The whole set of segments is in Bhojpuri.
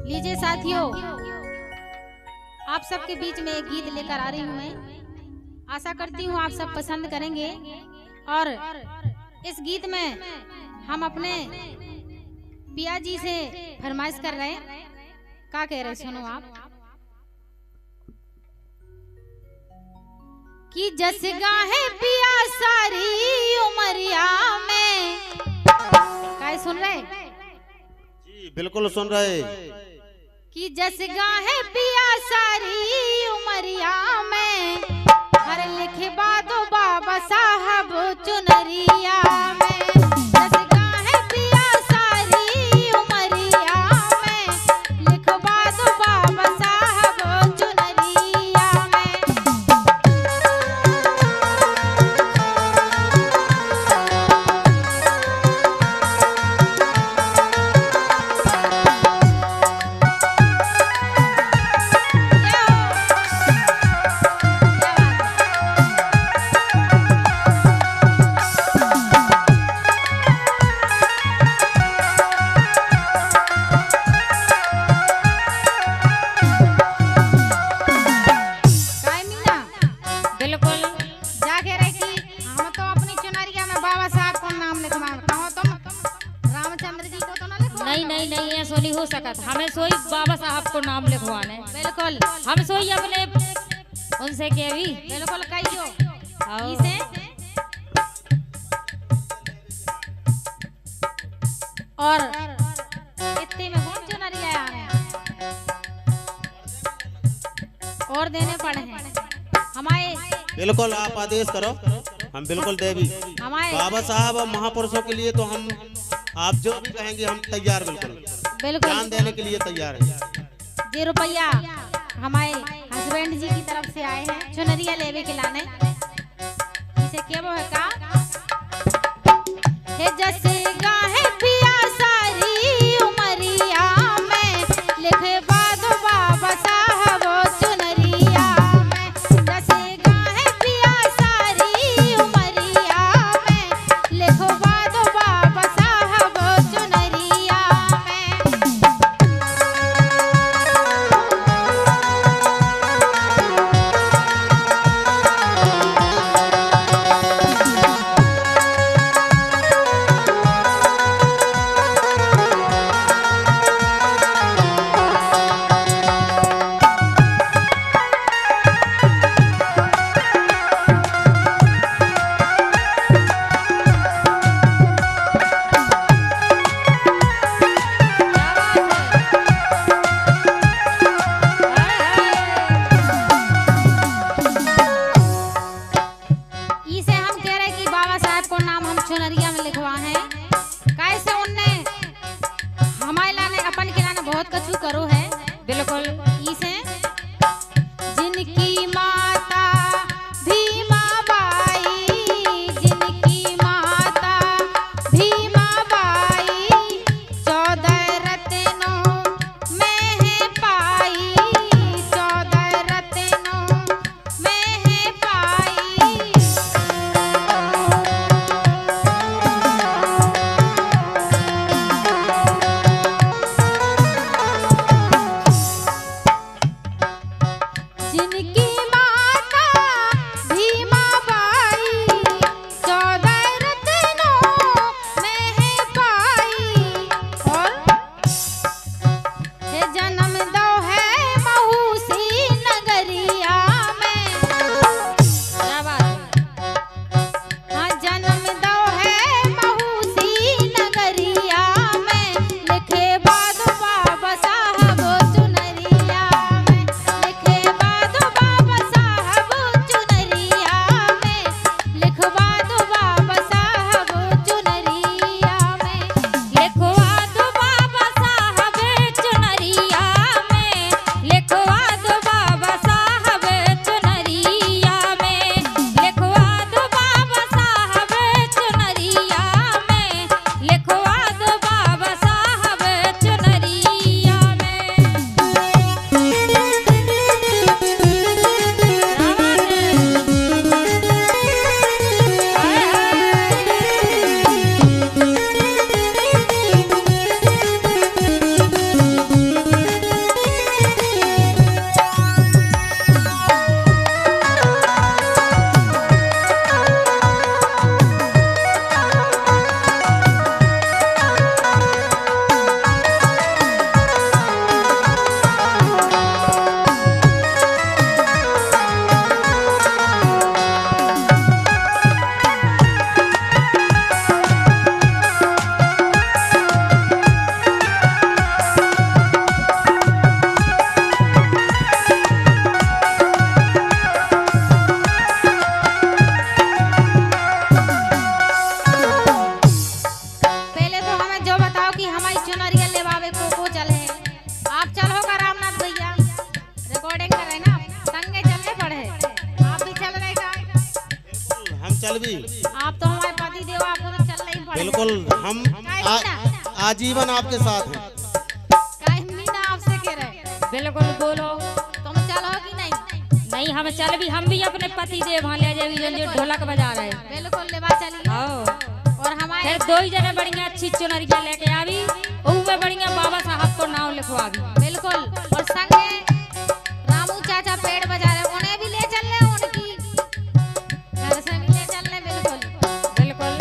लीजिए साथियों, आप सबके बीच में एक गीत लेकर आ रही हूँ मैं। आशा करती हूँ आप सब पसंद करेंगे। और इस गीत में हम अपने पिया जी से फरमाइश कर रहे हैं। क्या कह रहे सुनो आप कि जस गाहे पिया सारी उमरिया में। क्या सुन रहे? जी बिल्कुल सुन रहे। कि जस गाहे पिया सारी उमरिया में, हर लिखे बादो बाबा साहब चुनरिया में। जस गाहे पिया सारी उमरिया में, लिख बादो बाबा साहब चुनरिया में। नहीं हो सकत, हमें सोई बाबा साहब को नाम लिखवाने। बिल्कुल हम सोई अपने उनसे के भी बिल्कुल कहियो इसे। और इतने में कौन चुनरिया आए और देने पड़े हैं हमारे। बिल्कुल आप आदेश करो, हम बिल्कुल देवी हमारे बाबा साहब और महापुरुषों के लिए तो हम आप जो भी कहेंगे हम तैयार, बिल्कुल ध्यान देने के लिए तैयार है। 0 रुपया हमारे हस्बैंड जी की तरफ से आए हैं चुनरिया लेवे के लाने। इसे क्या वो है का हे जैसे गाहे पिया सारी उमरिया में, लिखे बादो बाबा साहब चुनरिया में। जैसे गाहे पिया सारी उमरिया में, लिखो बादो बाबा साहब चुनरिया में। चुनरिया में लिखवा है कैसे उनने हमारे लाने अपन के लाने बहुत कछु करो है। बिल्कुल इसे जिनकी माता भीमा बाई, जिनकी माता भीमा बाई, 14 रत्नों में है पाई, 14 रत्नों में है पाई। भी। आप तो हमारे पति देव, आपको तो चलना ही पड़ेगा। बिल्कुल, हम आजीवन आपके साथ हैं। आपसे कह रहे। बिल्कुल बोलो, तुम चलो कि नहीं? नहीं हम चल भी, हम भी अपने पति देव वहाँ ले जाए जो ढोलक बजा रहे हैं। बिल्कुल ले बात चलिए। और हमारे फिर 2 जने बढ़िया अच्छी चुनरिया लेके आवी, उनमें बढ़िया बाबा साहब को नाम लिखवावी। बिल्कुल, और संगे रामू चाचा पेड़ बजा रहे, उन्हें भी ले चल रहे, उनकी घर से भी ले चल रहे। बिल्कुल बिल्कुल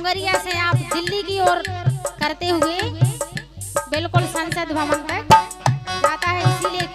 देवरिया से आप दिल्ली की ओर करते हुए बिल्कुल संसद भवन तक जाता है, इसीलिए